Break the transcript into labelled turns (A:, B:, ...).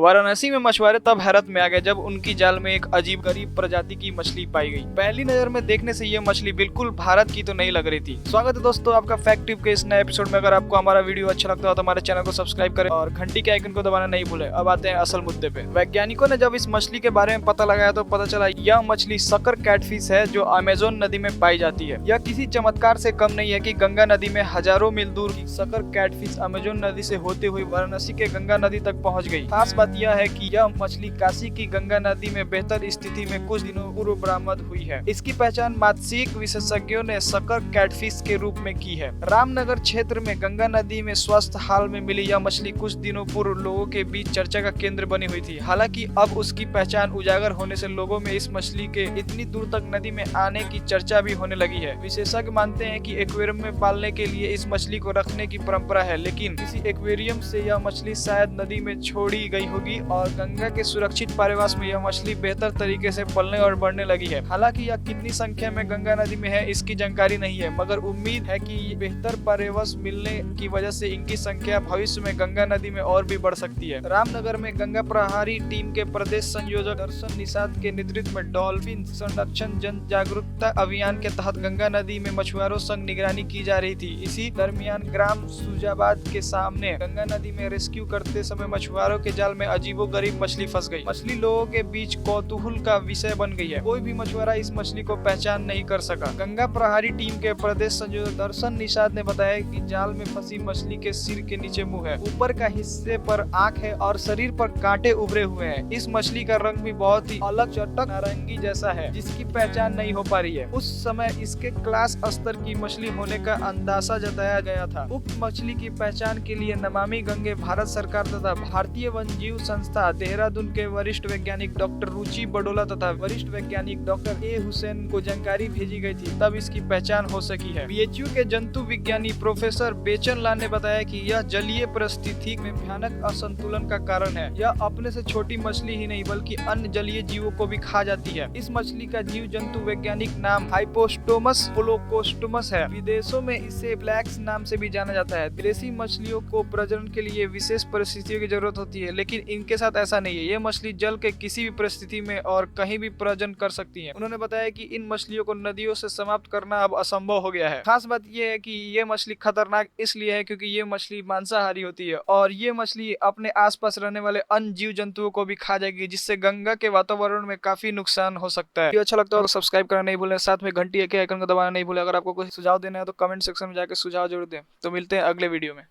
A: वाराणसी में मछुआरे तब हैरत में आ गए जब उनकी जाल में एक अजीब गरीब प्रजाति की मछली पाई गई। पहली नजर में देखने से ये मछली बिल्कुल भारत की तो नहीं लग रही थी। स्वागत है दोस्तों आपका फैक्ट टिप के इस नए एपिसोड में। अगर आपको हमारा वीडियो अच्छा लगता हो तो हमारे चैनल को सब्सक्राइब करें और घंटी के आइकन को दबाना नहीं भूलें। अब आते हैं असल मुद्दे पे। वैज्ञानिकों ने जब इस मछली के बारे में पता लगाया तो पता चला यह मछली सकर कैटफिश है जो अमेजोन नदी में पाई जाती है। यह किसी चमत्कार से कम नहीं है कि गंगा नदी में हजारों मील दूर की सकर कैटफिश अमेजोन नदी से होते हुए वाराणसी के गंगा नदी तक पहुंच गई। खास बात यह है कि यह मछली काशी की गंगा नदी में बेहतर स्थिति में कुछ दिनों पूर्व बरामद हुई है। इसकी पहचान मत्स्य विशेषज्ञों ने सकर कैटफिश के रूप में की है। रामनगर क्षेत्र में गंगा नदी में स्वस्थ हाल में मिली यह मछली कुछ दिनों पूर्व लोगों के बीच चर्चा का केंद्र बनी हुई थी। हालांकि अब उसकी पहचान उजागर होने से लोगों में इस मछली के इतनी दूर तक नदी में आने की चर्चा भी होने लगी है। विशेषज्ञ मानते हैं कि एक्वेरियम में पालने के लिए इस मछली को रखने की परंपरा है, लेकिन किसी एक्वेरियम से यह मछली शायद नदी में छोड़ी गई होगी और गंगा के सुरक्षित पारिवास में यह मछली बेहतर तरीके से पलने और बढ़ने लगी है। हालांकि यह कितनी संख्या में गंगा नदी में है इसकी जानकारी नहीं है, मगर उम्मीद है कि बेहतर पारिवास मिलने की वजह से इनकी संख्या भविष्य में गंगा नदी में और भी बढ़ सकती है। रामनगर में गंगा प्रहारी टीम के प्रदेश संयोजक दर्शन निषाद के नेतृत्व में डॉल्फिन संरक्षण जन जागरूकता अभियान के तहत गंगा नदी में मछुआरों संग निगरानी की जा रही थी। इसी दरमियान ग्राम सुजाबाद के सामने गंगा नदी में रेस्क्यू करते समय मछुआरों के जाल में अजीबोगरीब मछली फंस गई। मछली लोगों के बीच कौतूहल का विषय बन गई है। कोई भी मछुआरा इस मछली को पहचान नहीं कर सका। गंगा प्रहारी टीम के प्रदेश संयोजक दर्शन निषाद ने बताया कि जाल में फंसी मछली के सिर के नीचे मुंह है, ऊपर का हिस्से पर आंख है और शरीर पर कांटे उभरे हुए हैं। इस मछली का रंग भी बहुत ही अलग चटक नारंगी जैसा है जिसकी पहचान नहीं हो पा रही है। उस समय इसके क्लास स्तर की मछली होने का अंदाजा जताया गया था। उक्त मछली की पहचान के लिए नमामि गंगे भारत सरकार तथा भारतीय वन्यजीव संस्था देहरादून के वरिष्ठ वैज्ञानिक डॉक्टर रुचि बडोला तथा वरिष्ठ वैज्ञानिक डॉक्टर ए हुसैन को जानकारी भेजी गई थी, तब इसकी पहचान हो सकी है। बीएचयू के जंतु विज्ञानी प्रोफेसर बेचन लाल ने बताया कि यह जलीय परिस्थिति में भयानक असंतुलन का कारण है। यह अपने से छोटी मछली ही नहीं बल्कि अन्य जलीय जीवों को भी खा जाती है। इस मछली का जीव जंतु वैज्ञानिक नाम हाइपोस्टोमस होलोकोस्टोमस है। विदेशों में इसे ब्लैक्स नाम से भी जाना जाता है। देसी मछलियों को प्रजनन के लिए विशेष परिस्थितियों की जरूरत होती है, लेकिन इनके साथ ऐसा नहीं है। ये मछली जल के किसी भी परिस्थिति में और कहीं भी प्रजनन कर सकती है। उन्होंने बताया कि इन मछलियों को नदियों से समाप्त करना अब असंभव हो गया है। खास बात यह है कि ये मछली खतरनाक इसलिए है क्योंकि ये मछली मांसाहारी होती है और ये मछली अपने आसपास रहने वाले अन्य जीव जंतुओं को भी खा जाएगी, जिससे गंगा के वातावरण में काफी नुकसान हो सकता है। वीडियो अच्छा लगता है तो सब्सक्राइब करना नहीं भूलें, साथ में घंटी के आइकन को दबाना नहीं भूलें। अगर आपको कोई सुझाव देना है तो कमेंट सेक्शन में जाकर सुझाव जरूर दें। तो मिलते हैं अगले वीडियो में।